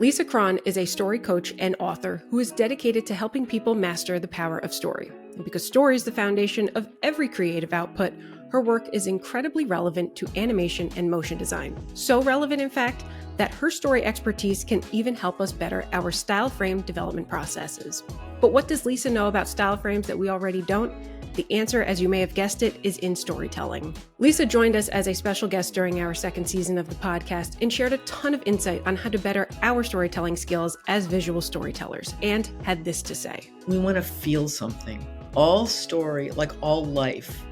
Lisa Cron is a story coach and author who is dedicated to helping people master the power of story. And because story is the foundation of every creative output, her work is incredibly relevant to animation and motion design. So relevant, in fact, that her story expertise can even help us better our Styleframe development processes. But what does Lisa know about Styleframes that we already don't? The answer, as you may have guessed it, is in storytelling. Lisa joined us as a special guest during our second season of the podcast and shared a ton of insight on how to better our storytelling skills as visual storytellers, and had this to say. We want to feel something. All story, like all life,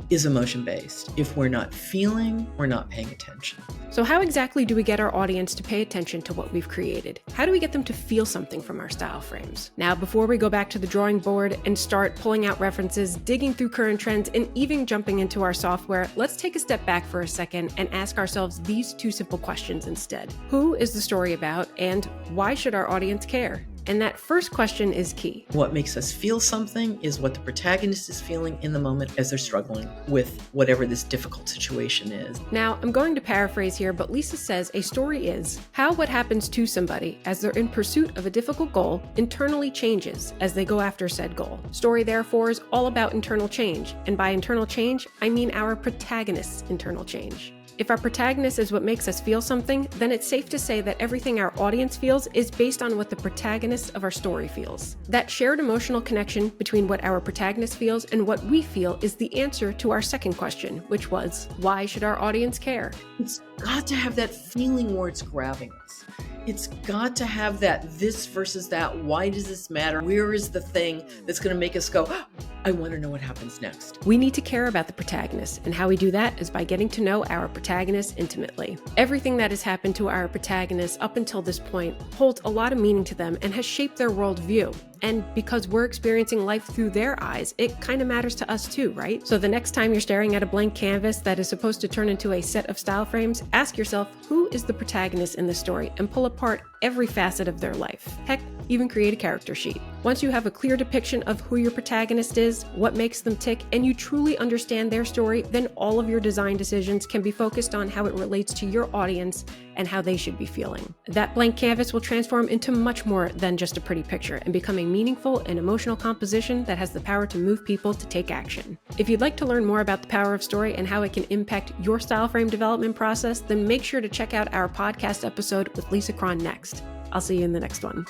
is emotion-based. If we're not feeling, we're not paying attention. So how exactly do we get our audience to pay attention to what we've created? How do we get them to feel something from our style frames? Now, before we go back to the drawing board and start pulling out references, digging through current trends, and even jumping into our software, let's take a step back for a second and ask ourselves these two simple questions instead. Who is the story about, and why should our audience care? And that first question is key. What makes us feel something is what the protagonist is feeling in the moment as they're struggling with whatever this difficult situation is. Now, I'm going to paraphrase here, but Lisa says a story is how what happens to somebody as they're in pursuit of a difficult goal internally changes as they go after said goal. Story, therefore, is all about internal change. And by internal change, I mean our protagonist's internal change. If our protagonist is what makes us feel something, then it's safe to say that everything our audience feels is based on what the protagonist of our story feels. That shared emotional connection between what our protagonist feels and what we feel is the answer to our second question, which was, why should our audience care? It's got to have that feeling where it's grabbing us. It's got to have that this versus that. Why does this matter? Where is the thing that's going to make us go, oh, I want to know what happens next? We need to care about the protagonist, and how we do that is by getting to know our protagonist intimately. Everything that has happened to our protagonist up until this point holds a lot of meaning to them and has shaped their worldview. And because we're experiencing life through their eyes, it kind of matters to us too, right? So the next time you're staring at a blank canvas that is supposed to turn into a set of style frames, ask yourself, who is the protagonist in the story, and pull apart every facet of their life. Heck, even create a character sheet. Once you have a clear depiction of who your protagonist is, what makes them tick, and you truly understand their story, then all of your design decisions can be focused on how it relates to your audience and how they should be feeling. That blank canvas will transform into much more than just a pretty picture and become a meaningful and emotional composition that has the power to move people to take action. If you'd like to learn more about the power of story and how it can impact your style frame development process, then make sure to check out our podcast episode with Lisa Cron next. I'll see you in the next one.